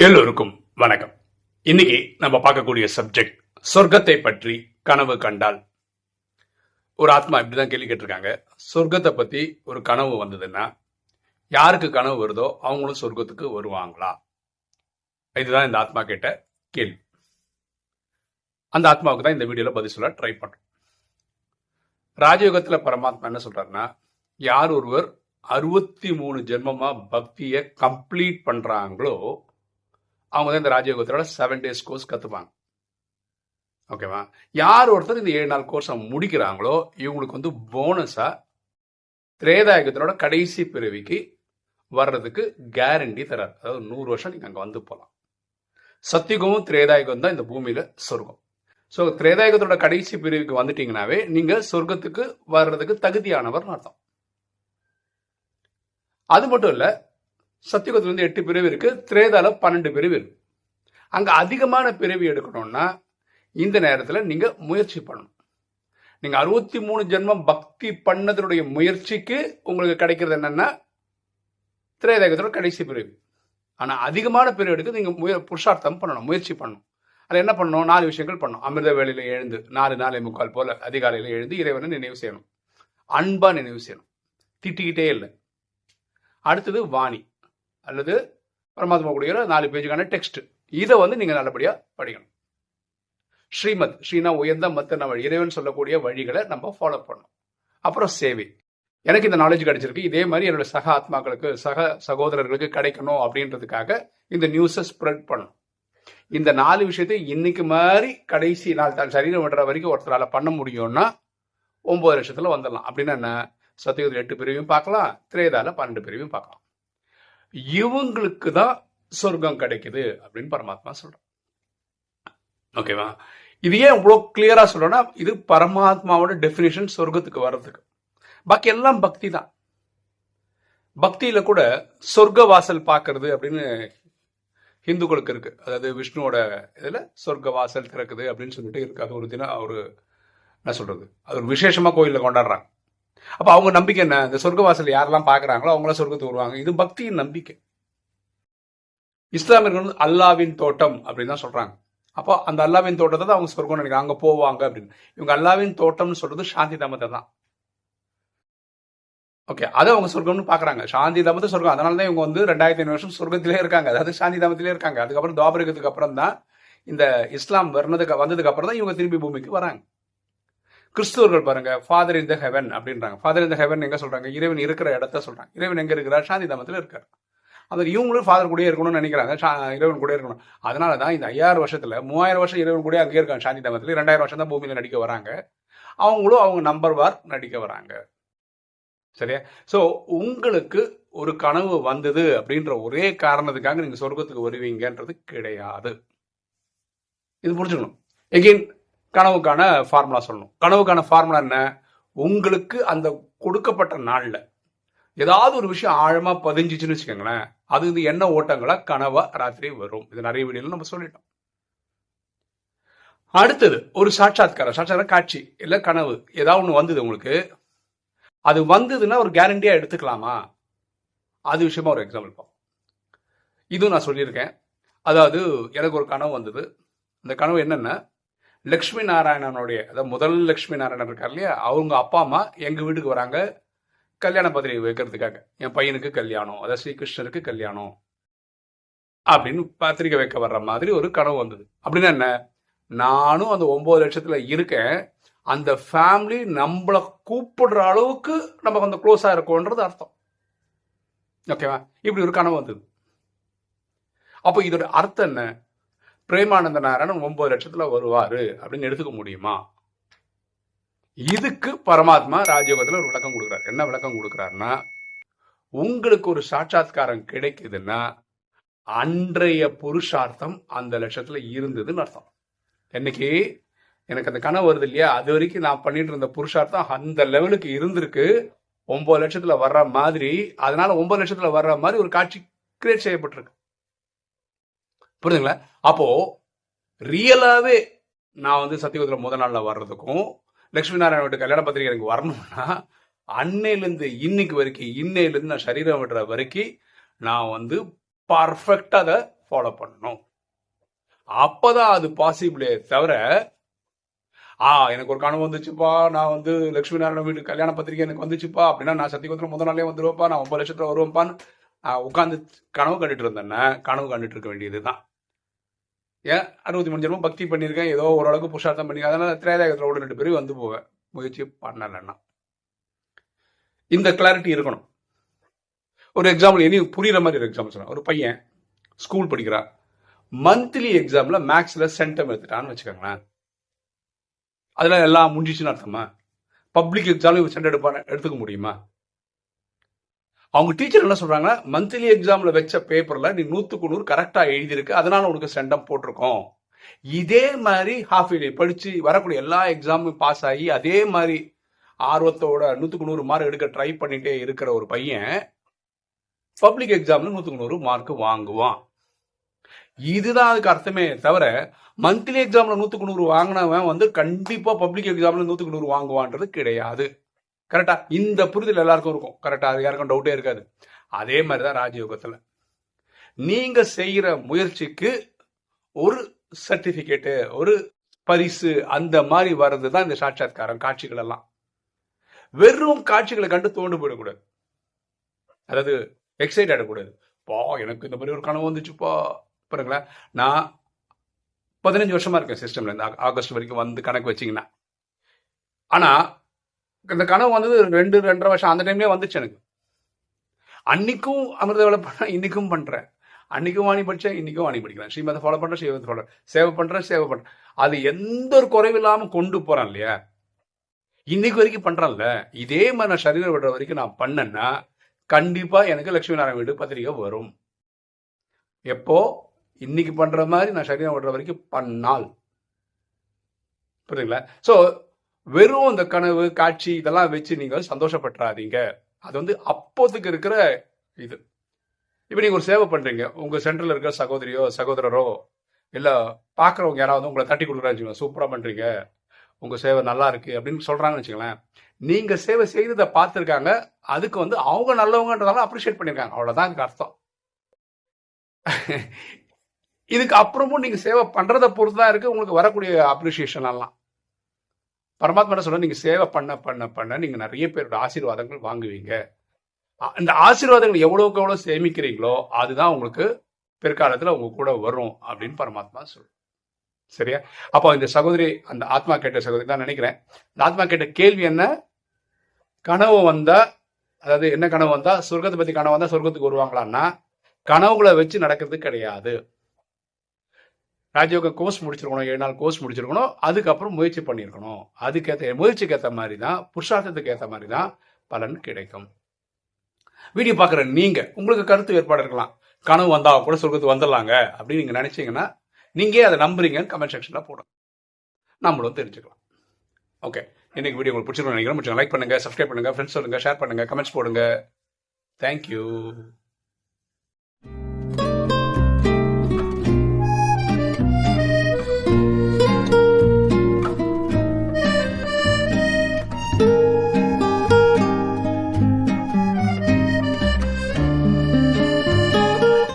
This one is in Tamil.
எல்லோருக்கும் வணக்கம். இன்னைக்கு நம்ம பார்க்கக்கூடிய சப்ஜெக்ட் சொர்க்கத்தை பற்றி கனவு கண்டால். ஒரு ஆத்மா இப்படிதான் கேள்வி கேட்டிருக்காங்க. சொர்க்கத்தை பத்தி ஒரு கனவு வந்ததுன்னா யாருக்கு கனவு வருதோ அவங்களும் சொர்க்கத்துக்கு வருவாங்களா? இதுதான் இந்த ஆத்மா கேட்ட கேள்வி. அந்த ஆத்மாவுக்கு தான் இந்த வீடியோல பதில் சொல்ல ட்ரை பண்றோம். ராஜயோகத்துல பரமாத்மா என்ன சொல்றாருன்னா, யார் ஒருவர் 63 ஜென்மமா பக்தியை கம்ப்ளீட் பண்றாங்களோ அவங்க தான் இந்த ராஜயோகத்தோட 7 days கோர்ஸ் கற்றுப்பாங்க. ஓகேவா? யார் ஒருத்தர் இந்த 7 நாள் கோர்ஸை முடிக்கிறாங்களோ இவங்களுக்கு வந்து போனஸாக திரேதாயுகத்தோட கடைசி பிறவிக்கு வர்றதுக்கு கேரண்டி தரார். அதாவது 100 வருஷம் நீங்கள் அங்கே வந்து போகலாம். சத்தியுகமும் திரேதாயுகம் தான் இந்த பூமியில் சொர்க்கம். ஸோ திரேதாயுகத்தோட கடைசி பிரிவுக்கு வந்துட்டீங்கன்னாவே நீங்கள் சொர்க்கத்துக்கு வர்றதுக்கு தகுதியானவர்னு அர்த்தம். அது மட்டும் இல்லை, சத்தியுகத்துல இருந்து 8 பிரிவு இருக்கு, திரேதால 12 பிரிவு இருக்கு. அங்க அதிகமான பிரிவு எடுக்கணும்னா இந்த நேரத்தில் நீங்க முயற்சி பண்ணணும். நீங்க 63 ஜென்மம் பக்தி பண்ணதனுடைய முயற்சிக்கு உங்களுக்கு கிடைக்கிறது என்னன்னா திரேதாயுகத்தோட கடைசி பிரிவு. ஆனா அதிகமான பிரிவு எடுக்க நீங்க புருஷார்த்தம் பண்ணணும், முயற்சி பண்ணணும். அது என்ன பண்ணணும்? 4 விஷயங்கள் பண்ணணும். அமிர்த வேளையில எழுந்து 4:45 போல அதிகாலையில எழுந்து இறைவனை நினைவு செய்யணும், அன்பா நினைவு செய்யணும், திட்டிக்கிட்டே இல்லை. அடுத்தது வாணி அல்லது பரமாத்மா கூடிய 4 பேஜுக்கான டெக்ஸ்ட், இதை வந்து நீங்க நல்லபடியா படிக்கணும். ஸ்ரீமத், ஸ்ரீனா உயர்ந்த மத்த வழி, இறைவன் சொல்லக்கூடிய வழிகளை நம்ம ஃபாலோ பண்ணணும். அப்புறம் சேவை. எனக்கு இந்த நாலேஜ் கிடைச்சிருக்கு, இதே மாதிரி என்னோட சக ஆத்மாக்களுக்கு சகோதரர்களுக்கு கிடைக்கணும் அப்படின்றதுக்காக இந்த நியூஸை ஸ்ப்ரெட் பண்ணணும். இந்த 4 விஷயத்தை இன்னைக்கு மாதிரி கடைசி நாள் தான் சரீரம் விடுற வரைக்கும் ஒருத்தரால் பண்ண முடியும்னா 9 லட்சத்துல வந்துடலாம். அப்படின்னா என்ன? சத்தியுகத்தில் 8 பிரிவையும் பார்க்கலாம், திரேதால 12 பிரிவையும் பார்க்கலாம். இவங்களுக்கு தான் சொர்க்கம் கிடைக்குது அப்படின்னு பரமாத்மா சொல்றான். ஓகேவா? இது ஏன் இவ்வளோ கிளியரா சொல்றேன்னா, இது பரமாத்மாவோட டெபினிஷன் சொர்க்கத்துக்கு வர்றதுக்கு. பாக்கி எல்லாம் பக்தி தான். பக்தியில கூட சொர்க்க வாசல் பார்க்கறது அப்படின்னு ஹிந்துக்களுக்கு இருக்கு. அதாவது விஷ்ணுவோட இதுல சொர்க்க வாசல் திறக்குது அப்படின்னு சொல்லிட்டு இருக்கு. அது ஒரு தினம் ஒரு என்ன சொல்றது, அது ஒரு விசேஷமா கோயிலில் கொண்டாடுறாங்க. அப்ப அவங்க நம்பிக்கை என்ன? இந்த சொர்க்க வாசல் யாரெல்லாம் பாக்குறாங்களோ அவங்கள சொர்க்கத்துக்கு வருவாங்க. இது பக்தியின் நம்பிக்கை. இஸ்லாமியர்கள் வந்து அல்லாவின் தோட்டம் அப்படின்னு தான் சொல்றாங்க. அப்போ அந்த அல்லாவின் தோட்டத்தை தான் அவங்க சொர்க்கம் நினைக்கிறாங்க, அங்க போவாங்க அப்படின்னு. இவங்க அல்லாவின் தோட்டம்னு சொல்றது சாந்தி தாமத்தை தான். ஓகே, அதை அவங்க சொர்க்கம்னு பாக்குறாங்க. சாந்தி தாமத்தை சொர்க்கம். அதனாலதான் இவங்க வந்து 2500 வருஷம் சொர்க்கத்திலே இருக்காங்க, அதாவது சாந்தி தாமத்திலே இருக்காங்க. அதுக்கப்புறம் துவாபரகத்துக்கு அப்புறம் தான் இந்த இஸ்லாம் வந்ததுக்கு அப்புறம் தான் இவங்க திரும்பி பூமிக்கு வராங்க. கிறிஸ்துவர்கள் பாருங்க, ஃபாதர் இன் த ஹெவன் அப்படின்றாங்க. ஃபாதர் இன் த ஹெவன் எங்க சொல்றாங்க? இறைவன் இருக்கிற இடத்த சொல்றாங்க. இறைவன் எங்க இருக்கிறார்? சாந்தி தாமத்தில் இருக்காரு. அது இவங்களும் ஃபாதர் கூட இருக்கணும்னு நினைக்கிறாங்க, இறைவன் கூட இருக்கணும். அதனாலதான் இந்த 5000 வருஷத்துல 3000 வருஷம் இறைவன் கூட அங்கே இருக்காங்க சாந்தி தாமத்தில். 2000 வருஷம் தான் பூமியில நடிக்க வராங்க. அவங்களும் அவங்க நம்பர் வார் நடிக்க வராங்க. சரியா? சோ உங்களுக்கு ஒரு கனவு வந்தது அப்படின்ற ஒரே காரணத்துக்காக நீங்க சொர்க்கத்துக்கு வருவீங்கன்றது கிடையாது. இது புரிஞ்சுக்கணும். எகெயின் கனவுக்கான ஃபார்முலா சொல்லணும். கனவுக்கான ஃபார்முலா என்ன? உங்களுக்கு அந்த கொடுக்கப்பட்ட நாள்ல ஏதாவது ஒரு விஷயம் ஆழமா பதிஞ்சிச்சுன்னு வச்சுக்கோங்களேன், அது இந்த எண்ண ஓட்டங்களா கனவா ராத்திரி வரும். இது நிறைய வீடியோல நம்ம சொல்லிட்டோம். அடுத்தது ஒரு சாட்சாத்கார காட்சி இல்ல கனவு ஏதாவது ஒண்ணு வந்தது உங்களுக்கு. அது வந்ததுன்னா ஒரு கேரண்டியா எடுத்துக்கலாமா? அது விஷயமா ஒரு எக்ஸாம்பிள் பார்ப்போம். இதுவும் நான் சொல்லியிருக்கேன். அதாவது எனக்கு ஒரு கனவு வந்தது. அந்த கனவு என்னன்னா, லக்ஷ்மி நாராயணனுடைய, அதாவது முதல் லக்ஷ்மி நாராயணன் இருக்கார் இல்லையா, அவங்க அப்பா அம்மா எங்க வீட்டுக்கு வராங்க கல்யாண பத்திரிகை வைக்கிறதுக்காக. என் பையனுக்கு கல்யாணம், அதாவது ஸ்ரீகிருஷ்ணருக்கு கல்யாணம் அப்படின்னு பத்திரிகை வைக்க வர்ற மாதிரி ஒரு கனவு வந்தது. அப்படின்னா என்ன? நானும் அந்த 9 லட்சத்துல இருக்கேன், அந்த ஃபேமிலி நம்மளை கூப்பிடுற அளவுக்கு நம்ம கொஞ்சம் க்ளோஸா இருக்கோன்றது அர்த்தம். ஓகேவா? இப்படி ஒரு கனவு வந்தது. அப்போ இதோட அர்த்தம் என்ன? பிரேமானந்த நாராயணன் 9 லட்சத்துல வருவாரு அப்படின்னு எடுத்துக்க முடியுமா? இதுக்கு பரமாத்மா ராஜயோகத்துல ஒரு விளக்கம் கொடுக்குறாரு. என்ன விளக்கம் கொடுக்குறாருன்னா, உங்களுக்கு ஒரு சாட்சாத்காரம் கிடைக்குதுன்னா அன்றைய புருஷார்த்தம் அந்த லட்சத்துல இருந்ததுன்னு அர்த்தம். என்னைக்கு எனக்கு அந்த கனவு வருது இல்லையா, அது வரைக்கும் நான் பண்ணிட்டு இருந்த புருஷார்த்தம் அந்த லெவலுக்கு இருந்திருக்கு. 9 லட்சத்துல வர்ற மாதிரி, அதனால 9 லட்சத்துல வர்ற மாதிரி ஒரு காட்சி கிரியேட் செய்யப்பட்டிருக்கு. புரியுதுங்களா? அப்போ ரியலாவே நான் வந்து சத்தியகுதிர முதல் நாள்ல வர்றதுக்கும் லட்சுமி நாராயண வீட்டு கல்யாண பத்திரிகை எனக்கு வரணும்னா அன்னையிலேருந்து இன்னைக்கு வரைக்கும், இன்னையிலேருந்து நான் சரீரம் விடுற வரைக்கும் நான் வந்து பர்ஃபெக்டா அதை ஃபாலோ பண்ணணும். அப்பதான் அது பாசிபிளே தவிர எனக்கு ஒரு கனவு வந்துச்சுப்பா, நான் வந்து லட்சுமி நாராயண வீட்டு கல்யாண பத்திரிகை எனக்கு வந்துச்சுப்பா அப்படின்னா நான் சத்தியகுத்திரம் முதல் நாளே வந்துருவேப்பா, நான் 9 லட்சத்துல வருவேன்ப்பான்னு உட்காந்து கனவு கண்டுட்டு இருந்தேன்னா கனவு கண்டுட்டு இருக்க வேண்டியதுதான். ஏன் 63 ஜென்மம் பக்தி பண்ணியிருக்கேன், ஏதோ ஓரளவுக்கு புருஷார்த்தம் பண்ணியிருக்கேன், அதனால திரேதாயகத்தில் ஒரு 2 பேரும் வந்து போவேன். முயற்சி பண்ணலைன்னா இந்த கிளாரிட்டி இருக்கணும். ஒரு எக்ஸாம்பிள் இனி புரியுற மாதிரி ஒரு எக்ஸாம்பிள் சொல்றேன். ஒரு பையன் ஸ்கூல் படிக்கிறான், மந்த்லி எக்ஸாம்ல மேக்ஸ்ல சென்டம் எடுத்துட்டான்னு வச்சுக்கோங்களேன். அதுல எல்லாம் முடிஞ்சிச்சுன்னு அர்த்தமா? பப்ளிக் எக்ஸாம்ல சென்டம் எடுத்துக்க முடியுமா? அவங்க டீச்சர் என்ன சொல்றாங்க, மந்த்லி எக்ஸாம்ல வச்ச பேப்பர்ல நீ 100க்கு 100 கரெக்டா எழுதியிருக்கு, அதனால உனக்கு சென்டம் போட்டிருக்கோம். இதே மாதிரி ஹாஃப் இயர்லி படிச்சு வரக்கூடிய எல்லா எக்ஸாமும் பாஸ் ஆகி அதே மாதிரி ஆர்வத்தோட 100க்கு 100 மார்க் எடுக்க ட்ரை பண்ணிட்டே இருக்கிற ஒரு பையன் பப்ளிக் எக்ஸாம்ல 100க்கு 100 மார்க் வாங்குவான். இதுதான் அதுக்கு அர்த்தமே தவிர மந்த்லி எக்ஸாம்ல 100க்கு 100 வாங்கினவன் வந்து கண்டிப்பா பப்ளிக் எக்ஸாம்ல 100க்கு 100 வாங்குவான்றது கிடையாது. கரெக்டா? இந்த புரிதல் எல்லாருக்கும் இருக்கும். கரெக்டா? அது யாருக்கும் டவுட்டே இருக்காது. அதே மாதிரிதான் ராஜயோகத்துல நீங்க செய்யற முயற்சிக்கு ஒரு சர்டிபிகேட்டு, ஒரு பரிசு அந்த மாதிரி வர்றதுதான் இந்த சாட்சாத்காரம், காட்சிகள் எல்லாம். வெறும் காட்சிகளை கண்டு தோண்டு போயிடக்கூடாது, அதாவது எக்ஸைட் ஆகிடக்கூடாது. எனக்கு இந்த மாதிரி ஒரு கனவு வந்துச்சுப்பா. பாருங்களேன், நான் 15 வருஷமா இருக்கேன் சிஸ்டம்ல, இந்த ஆகஸ்ட் வரைக்கும் வந்து கணக்கு வச்சிங்கன்னா. ஆனா இந்த கனவு வந்தது 2-2.5 வருஷம் அந்த டைம்லேயே வந்துச்சு எனக்கு. அன்னைக்கும் அமிர்த வேலை பண்ண, இன்னைக்கும் பண்றேன். அன்னைக்கும் வாணி படிச்சேன், இன்னைக்கும் வாணி படிக்கிறேன். ஸ்ரீமதை ஃபாலோ பண்றேன், ஸ்ரீமதை ஃபாலோ சேவை பண்றேன். அது எந்த ஒரு குறைவு இல்லாம கொண்டு போறேன் இல்லையா? இன்னைக்கு வரைக்கும் பண்றேன்ல. இதே மாதிரி நான் சரீரம் விடுற வரைக்கும் நான் பண்ணேன்னா கண்டிப்பா எனக்கு லட்சுமி நாராயண வீடு பத்திரிகை வரும். எப்போ? இன்னைக்கு பண்ற மாதிரி நான் சரீரம் விடுற வரைக்கும் பண்ணால். புரியுதுங்களா? ஸோ வெறும் இந்த கனவு காட்சி இதெல்லாம் வச்சு நீங்க சந்தோஷப்பட்டுறாதீங்க. அது வந்து அப்போதுக்கு இருக்கிற இது. இப்ப நீங்க ஒரு சேவை பண்றீங்க, உங்க சென்டர்ல இருக்கிற சகோதரியோ சகோதரரோ இல்ல பாக்குறவங்க யாராவது உங்களை தட்டி கொடுக்குறாங்க, சூப்பரா பண்றீங்க, உங்க சேவை நல்லா இருக்கு அப்படின்னு சொல்றாங்கன்னு வச்சுங்களேன். நீங்க சேவை செய்ததை பார்த்துருக்காங்க, அதுக்கு வந்து அவங்க நல்லவங்கன்றதால அப்ரிஷியேட் பண்ணிருக்காங்க, அவ்வளவுதான் இதுக்கு அர்த்தம். இதுக்கு அப்புறமும் நீங்க சேவை பண்றதை பொறுத்து தான் இருக்கு உங்களுக்கு வரக்கூடிய அப்ரிசியேஷன் எல்லாம். பரமாத்மா என்ன சொல்ற, நீங்க சேவை பண்ண பண்ண பண்ண நீங்க நிறைய பேரோட ஆசீர்வாதங்கள் வாங்குவீங்க. இந்த ஆசீர்வாதங்கள் எவ்வளவுக்கு எவ்வளவு சேமிக்கிறீங்களோ அதுதான் உங்களுக்கு பிற்காலத்துல உங்க கூட வரும் அப்படின்னு பரமாத்மா சொல்ற. சரியா? அப்போ இந்த சகோதரி, அந்த ஆத்மா கேட்ட சகோதரி தான் நினைக்கிறேன். இந்த ஆத்மா கேட்ட கேள்வி என்ன, கனவு வந்தா, அதாவது என்ன கனவு வந்தா, சொர்க்கத்தை பத்தி கனவு வந்தா சொர்க்கத்துக்கு வருவாங்களான்னா கனவுகளை வச்சு நடக்கிறது கிடையாது. ராஜயோக கோர்ஸ் முடிச்சிருக்கணும், 7 நாள் கோர்ஸ் முடிச்சிருக்கணும், அதுக்கப்புறம் முயற்சி பண்ணியிருக்கணும். அதுக்கேற்ற முயற்சிக்கு ஏற்ற மாதிரி தான், புருஷார்த்தத்துக்கு ஏற்ற மாதிரி தான் பலன் கிடைக்கும். வீடியோ பார்க்குற நீங்க, உங்களுக்கு கருத்து வேறுபாடு இருக்கலாம், கனவு வந்தா கூட சொர்க்கத்துக்கு வந்துடலாங்க அப்படின்னு நீங்க நினைச்சீங்கன்னா நீங்க அதை நம்புறீங்கன்னு கமெண்ட் செக்ஷன்ல போடுங்க, நம்மளும் தெரிஞ்சுக்கலாம். ஓகே, இன்னைக்கு வீடியோ உங்களுக்கு பிடிச்சிருக்கணும் நினைக்கிறேன். லைக் பண்ணுங்க, சப்ஸ்கிரைப் பண்ணுங்க, ஃப்ரெண்ட்ஸ் சொல்லுங்க, ஷேர் பண்ணுங்க, கமெண்ட்ஸ் போடுங்க. தேங்க்யூ.